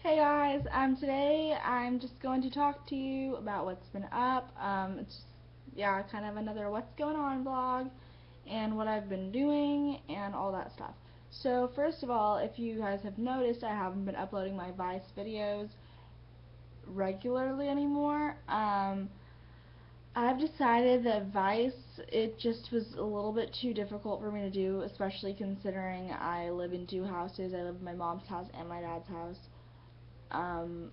Hey guys, today I'm just going to talk to you about what's been up. Yeah, kind of another what's going on vlog and what I've been doing and all that stuff. So first of all, if you guys have noticed, I haven't been uploading my Vice videos regularly anymore. I've decided that Vice, it just was a little bit too difficult for me to do, especially considering I live in two houses. I live in my mom's house and my dad's house. Um,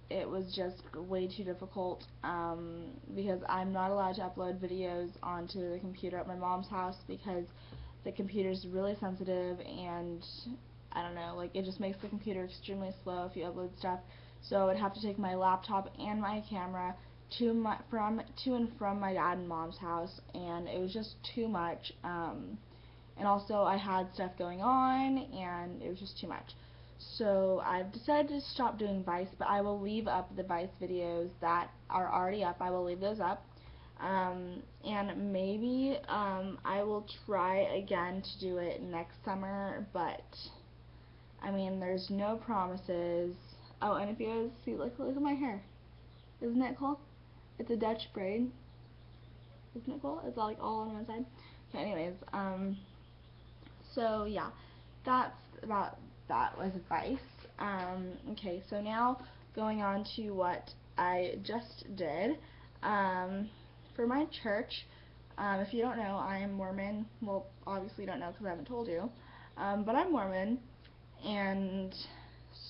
it was just way too difficult because I'm not allowed to upload videos onto the computer at my mom's house because the computer is really sensitive, and I don't know, like, it just makes the computer extremely slow if you upload stuff. So I would have to take my laptop and my camera to and from my dad and mom's house, and it was just too much. And also I had stuff going on, and it was just too much. So I've decided to stop doing Vice, but I will leave up the Vice videos that are already up. I will leave those up. And maybe I will try again to do it next summer, but I mean, there's no promises. Oh, and if you guys see, look at my hair. Isn't it cool? It's a Dutch braid. Isn't it cool? It's all, like, all on one side. Okay, anyways, so yeah, that's about that was advice. Okay, so now going on to what I just did. For my church, if you don't know, I am Mormon. Well, obviously you don't know because I haven't told you. But I'm Mormon, and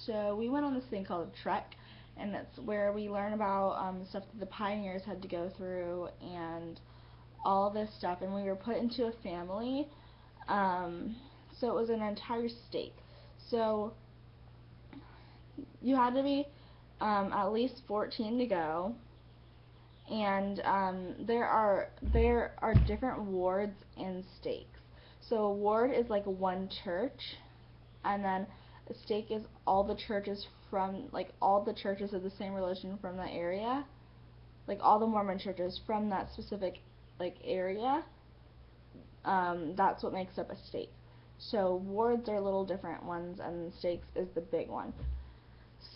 so we went on this thing called a trek, and that's where we learn about stuff that the pioneers had to go through and all this stuff, and we were put into a family. Um, so it was an entire state. So you had to be at least 14 to go, and there are different wards and stakes. So a ward is like one church, and then a stake is all the churches from, like, all the churches of the same religion from that area, like all the Mormon churches from that specific, like, area. That's what makes up a stake. So wards are little different ones, and stakes is the big one.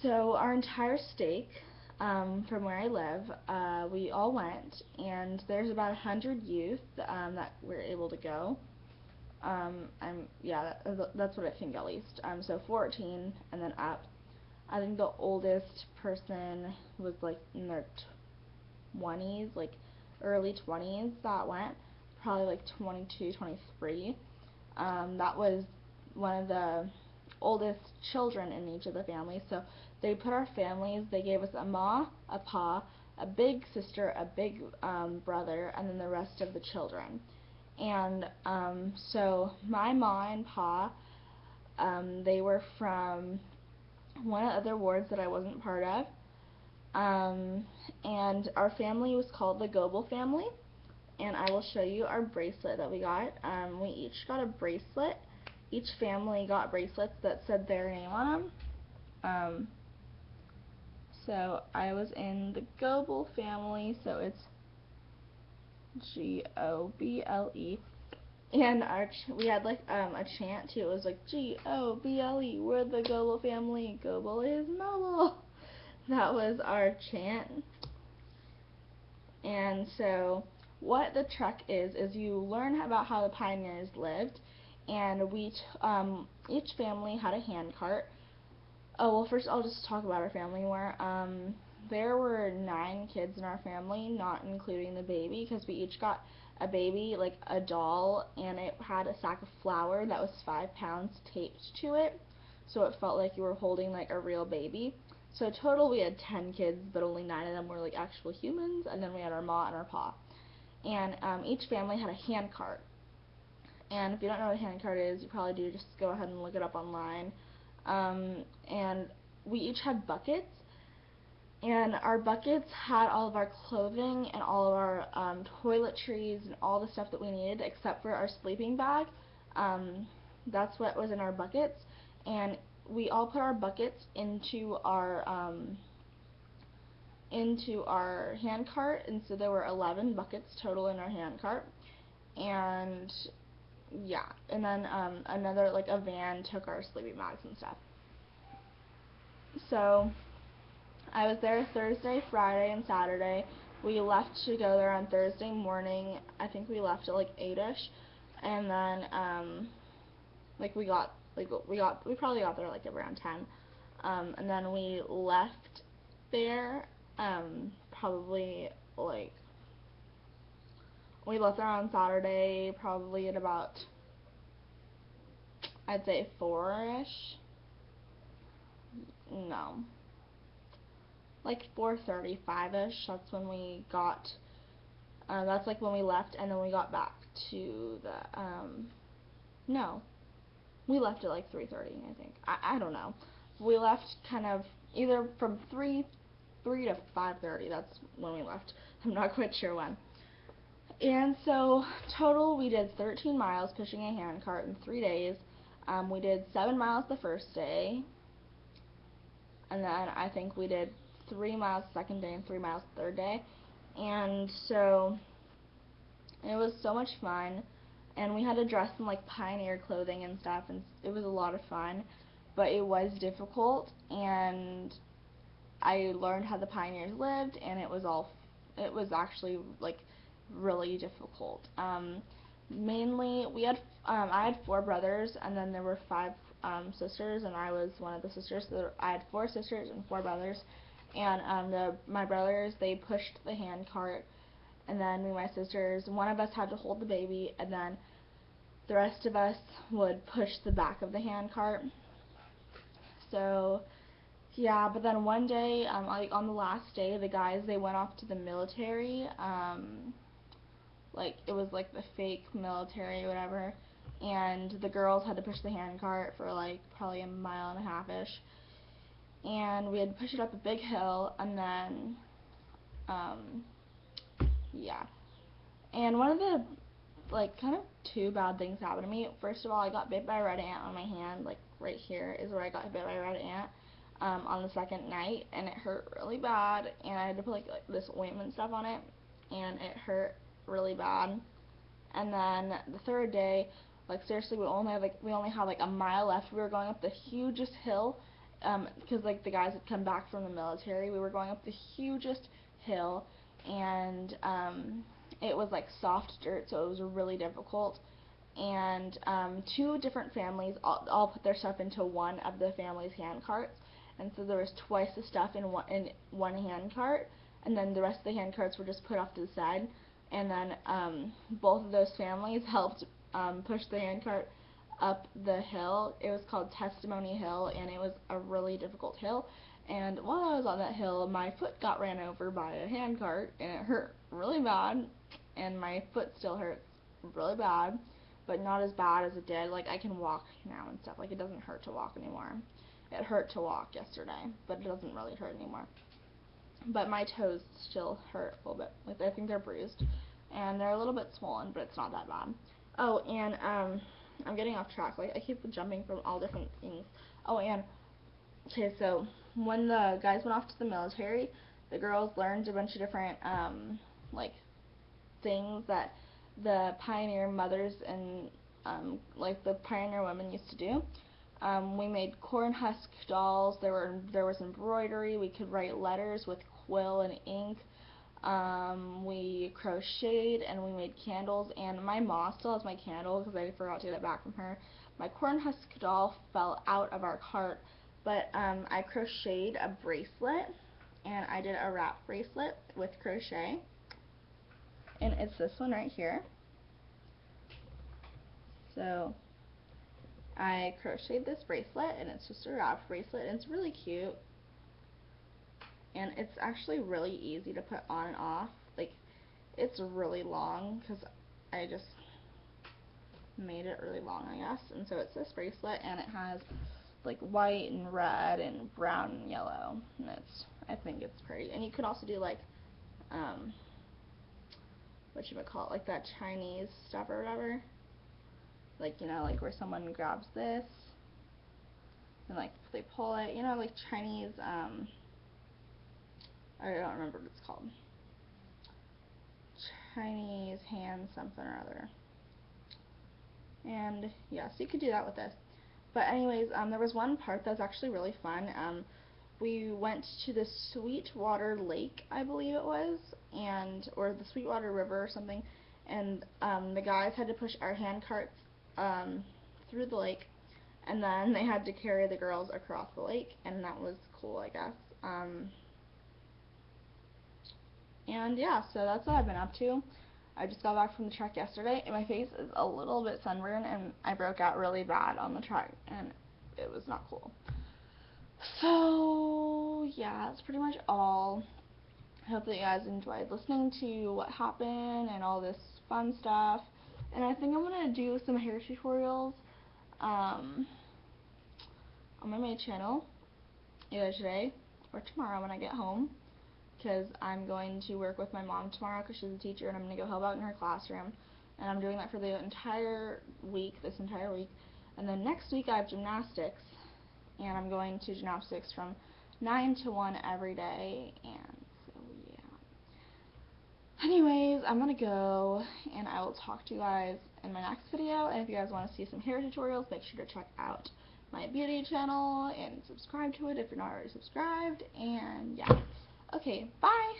So our entire stake, from where I live, we all went, and there's about 100 youth that were able to go. Yeah, that's what I think at least. So 14 and then up. I think the oldest person was like in their 20s, like early 20s that went, probably like 22, 23. That was one of the oldest children in each of the families. So they put our families, they gave us a ma, a pa, a big sister, a big brother, and then the rest of the children. And so my ma and pa, they were from one of the other wards that I wasn't part of. And our family was called the Goebel family, and I will show you our bracelet that we got. We each got a bracelet. Each family got bracelets that said their name on them. So I was in the Goebel family, so it's Goble. And we had like a chant too. It was like Goble, we're the Goble family. Goble is mobile. That was our chant. And so what the trek is you learn about how the pioneers lived, and each family had a handcart. Oh, well, first I'll just talk about our family more. There were 9 kids in our family, not including the baby, because we each got a baby, like a doll, and it had a sack of flour that was 5 pounds taped to it, so it felt like you were holding like a real baby. So total we had 10 kids, but only 9 of them were like actual humans, and then we had our ma and our pa. And each family had a handcart. And if you don't know what a handcart is, you probably do, just go ahead and look it up online. And we each had buckets, and our buckets had all of our clothing and all of our toiletries and all the stuff that we needed except for our sleeping bag. That's what was in our buckets, and we all put our buckets into our hand cart, and so there were 11 buckets total in our hand cart. And yeah, and then another, like, a van took our sleeping bags and stuff. so I was there Thursday, Friday, and Saturday. We left to go there on Thursday morning. I think we left at like 8ish, and then like we probably got there like around 10, and then we left there probably like we left there on Saturday probably at about, I'd say 4ish. No, like 4:35ish. That's when we got. That's like when we left, and then we got back to the. No, we left at like 3:30. I think. I don't know. We left kind of either from 3 to 5:30. That's when we left. I'm not quite sure when. And so total we did 13 miles pushing a handcart in 3 days. We did 7 miles the first day, and then I think we did 3 miles the second day and 3 miles the third day. And so it was so much fun, and we had to dress in like pioneer clothing and stuff, and it was a lot of fun, but it was difficult, and I learned how the pioneers lived, and it was actually like really difficult. Mainly I had 4 brothers, and then there were 5 sisters, and I was one of the sisters. So I had 4 sisters and 4 brothers, and my brothers, they pushed the hand cart, and then me and my sisters, one of us had to hold the baby, and then the rest of us would push the back of the hand cart. So yeah, but then one day, like on the last day, the guys, they went off to the military. Like it was like the fake military or whatever, and the girls had to push the handcart for like probably a mile and a half-ish, and we had to push it up a big hill, and then yeah. And one of the like kind of 2 bad things happened to me. First of all, I got bit by a red ant on my hand. Like right here is where I got bit by a red ant on the second night, and it hurt really bad, and I had to put like this ointment stuff on it, and it hurt really bad. And then the third day, like seriously, we only had like a mile left. We were going up the hugest hill, because like the guys had come back from the military. We were going up the hugest hill, and it was like soft dirt, so it was really difficult. And 2 different families all put their stuff into one of the family's hand carts, and so there was twice the stuff in one hand cart, and then the rest of the hand carts were just put off to the side. And then both of those families helped push the handcart up the hill. It was called Testimony Hill, and it was a really difficult hill. And while I was on that hill, my foot got ran over by a handcart, and it hurt really bad. And my foot still hurts really bad, but not as bad as it did. Like I can walk now and stuff. Like it doesn't hurt to walk anymore. It hurt to walk yesterday, but it doesn't really hurt anymore. But my toes still hurt a little bit. Like I think they're bruised, and they're a little bit swollen, but it's not that bad. Oh, and I'm getting off track. Like I keep jumping from all different things. Oh, and okay, so when the guys went off to the military, the girls learned a bunch of different like things that the pioneer mothers and like the pioneer women used to do. We made corn husk dolls. There was embroidery. We could write letters with quill and ink. We crocheted, and we made candles. And my mom still has my candle because I forgot to get it back from her. My corn husk doll fell out of our cart, but I crocheted a bracelet, and I did a wrap bracelet with crochet. And it's this one right here. So I crocheted this bracelet, and it's just a wrap bracelet, and it's really cute, and it's actually really easy to put on and off. Like it's really long because I just made it really long, I guess. And so it's this bracelet, and it has like white and red and brown and yellow, and I think it's pretty. And you could also do like whatchamacallit, like that Chinese stuff or whatever, like like where someone grabs this and like they pull it, like Chinese I don't remember what it's called, Chinese hand something or other. And yeah, so you could do that with this. But anyways, there was one part that was actually really fun. we went to the Sweetwater Lake, I believe it was, or the Sweetwater River or something, and the guys had to push our hand carts through the lake, and then they had to carry the girls across the lake, and that was cool, I guess. And yeah, so that's what I've been up to. I just got back from the trek yesterday, and my face is a little bit sunburned, and I broke out really bad on the trek, and it was not cool. So yeah, that's pretty much all. I hope that you guys enjoyed listening to what happened and all this fun stuff. And I think I'm gonna do some hair tutorials on my main channel either today or tomorrow when I get home, because I'm going to work with my mom tomorrow because she's a teacher, and I'm going to go help out in her classroom, and I'm doing that for the entire week, this entire week. And then next week I have gymnastics, and I'm going to gymnastics from 9 to 1 every day, and so yeah. Anyways, I'm going to go, and I will talk to you guys in my next video, and if you guys want to see some hair tutorials, make sure to check out my beauty channel and subscribe to it if you're not already subscribed, and yeah. Okay, bye!